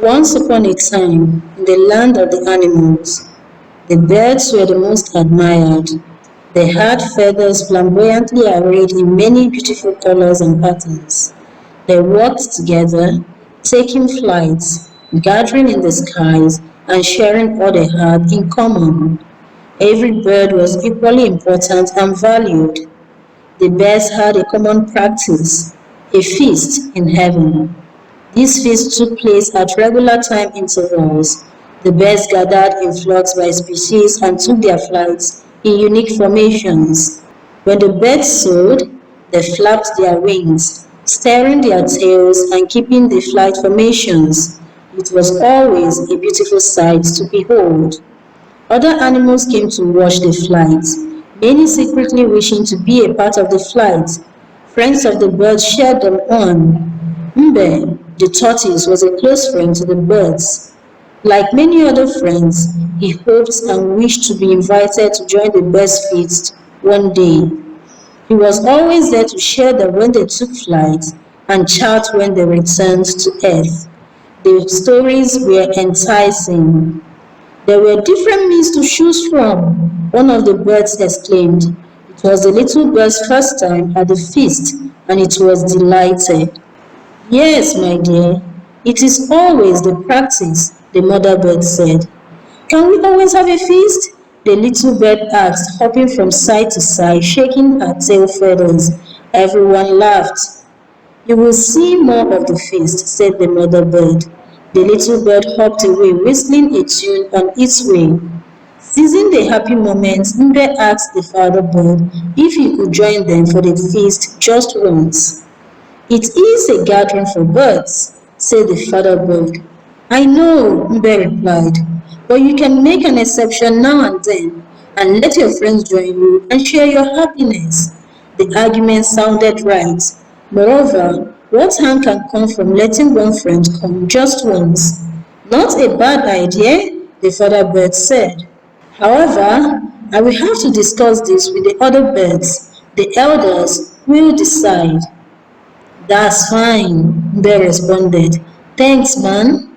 Once upon a time, in the land of the animals, the birds were the most admired. They had feathers flamboyantly arrayed in many beautiful colors and patterns. They worked together, taking flight, gathering in the skies, and sharing all they had in common. Every bird was equally important and valued. The birds had a common practice, a feast in heaven. This feast took place at regular time intervals. The birds gathered in flocks by species and took their flights in unique formations. When the birds soared, they flapped their wings, stirring their tails and keeping the flight formations. It was always a beautiful sight to behold. Other animals came to watch the flight, many secretly wishing to be a part of the flight. Friends of the birds cheered them on. Mbe, the tortoise, was a close friend to the birds. Like many other friends, he hoped and wished to be invited to join the birds' feast one day. He was always there to share them when they took flight and chat when they returned to earth. The stories were enticing. There were different meals to choose from, one of the birds exclaimed. It was the little bird's first time at the feast, and it was delighted. Yes, my dear, it is always the practice, the mother bird said. Can we always have a feast? The little bird asked, hopping from side to side, shaking her tail feathers. Everyone laughed. You will see more of the feast, said the mother bird. The little bird hopped away, whistling a tune on its way. Seizing the happy moment, Mbe asked the father bird if he could join them for the feast just once. It is a gathering for birds, said the father bird. I know, Mbe replied, but you can make an exception now and let your friends join you and share your happiness. The argument sounded right. Moreover, what harm can come from letting one friend come just once? Not a bad idea, the father bird said. However, I will have to discuss this with the other birds. The elders will decide. That's fine, Bear responded. Thanks, man.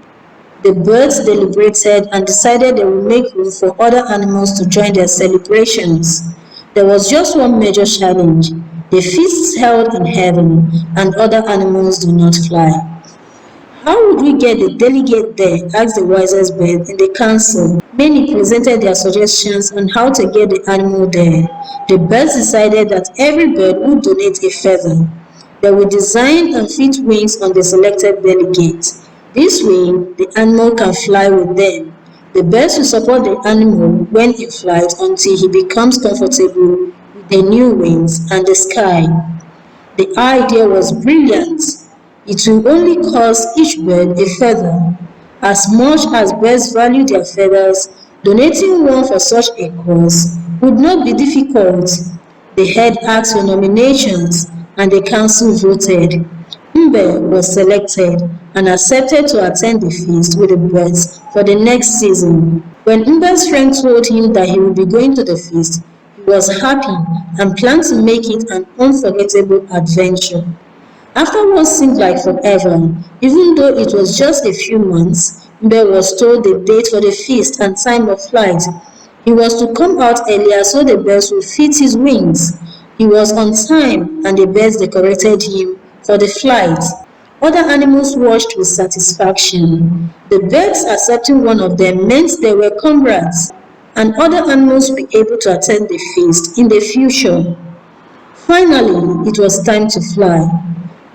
The birds deliberated and decided they would make room for other animals to join their celebrations. There was just one major challenge. The feasts held in heaven, and other animals do not fly. How would we get the delegate there? Asked the wisest bird in the council. Many presented their suggestions on how to get the animal there. The birds decided that every bird would donate a feather. They would design and fit wings on the selected delegate. This way, the animal can fly with them. The birds will support the animal when in flight until he becomes comfortable with the new wings and the sky. The idea was brilliant. It will only cost each bird a feather. As much as birds value their feathers, donating one for such a cause would not be difficult. The head asked for nominations and the council voted. Mbe was selected and accepted to attend the feast with the birds for the next season. When Mbe's friend told him that he would be going to the feast, he was happy and planned to make it an unforgettable adventure. After what seemed like forever, even though it was just a few months, Mbe was told the date for the feast and time of flight. He was to come out earlier so the birds would fit his wings. He was on time and the birds decorated him for the flight. Other animals watched with satisfaction. The birds accepting one of them meant they were comrades, and other animals would be able to attend the feast in the future. Finally, it was time to fly.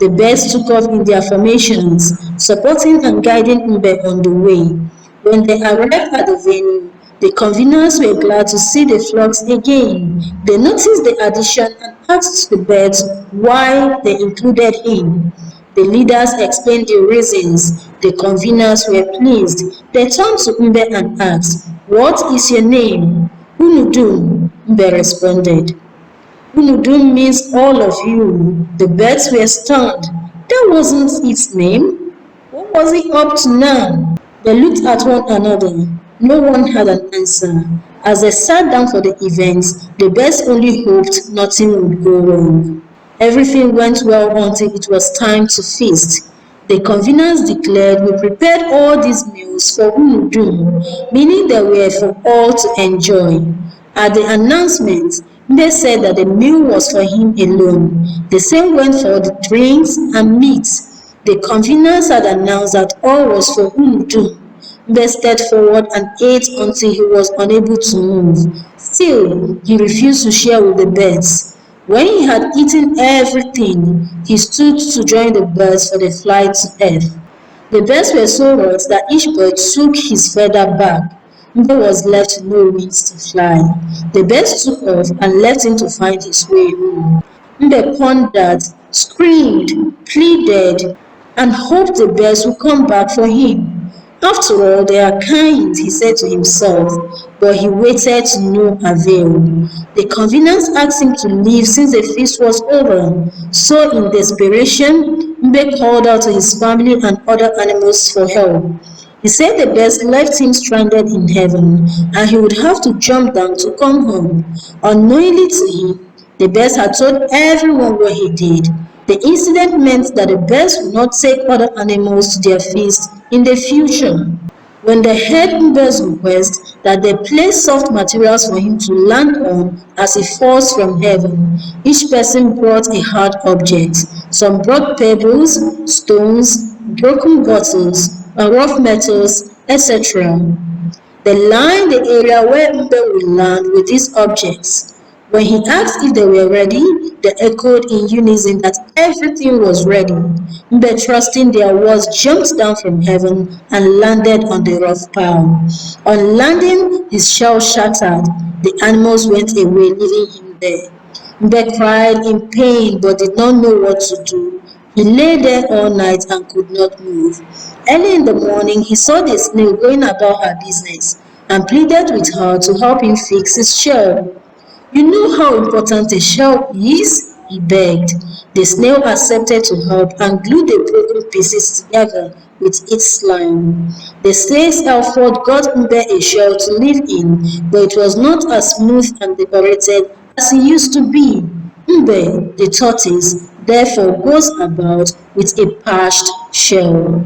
The birds took off in their formations, supporting and guiding Mbe on the way. When they arrived at the venue, the conveners were glad to see the flocks again. They noticed the addition and asked the birds why they included him. The leaders explained the reasons. The conveners were pleased. They turned to Mbe and asked, "What is your name?" "Unudum," Mbe responded. Unudum means all of you. The birds were stunned. That wasn't its name. What was it up to now? They looked at one another. No one had an answer. As they sat down for the event, the birds only hoped nothing would go wrong. Everything went well until it was time to feast. The conveners declared, "We prepared all these meals for Udum," meaning they were for all to enjoy. At the announcement, they said that the meal was for him alone. The same went for the drinks and meat. The conveners had announced that all was for Udum. Mbe stepped forward and ate until he was unable to move. Still, he refused to share with the birds. When he had eaten everything, he stood to join the birds for the flight to earth. The birds were so hot that each bird took his feather back. Mbe was left with no wings to fly. The birds took off and left him to find his way home. Mbe pondered, screamed, pleaded, and hoped the birds would come back for him. After all, they are kind, he said to himself, but he waited to no avail. The conveners asked him to leave since the feast was over. So in desperation, Mbe called out to his family and other animals for help. He said the birds left him stranded in heaven, and he would have to jump down to come home. Unknowingly to him, the birds had told everyone what he did. The incident meant that the birds would not take other animals to their feast in the future. When they heard Mbe's request that they place soft materials for him to land on as he falls from heaven, each person brought a hard object. Some brought pebbles, stones, broken bottles, rough metals, etc. They lined the area where Mbe would land with these objects. When he asked if they were ready, they echoed in unison that everything was ready. Mbe, trusting their words, jumped down from heaven and landed on the rough pile. On landing, his shell shattered. The animals went away, leaving him there. Mbe cried in pain but did not know what to do. He lay there all night and could not move. Early in the morning, he saw the snail going about her business and pleaded with her to help him fix his shell. "You know how important a shell is?" he begged. The snail accepted to help and glued the broken pieces together with its slime. The snail's effort got Mbe a shell to live in, but it was not as smooth and decorated as it used to be. Mbe, the tortoise, therefore goes about with a patched shell.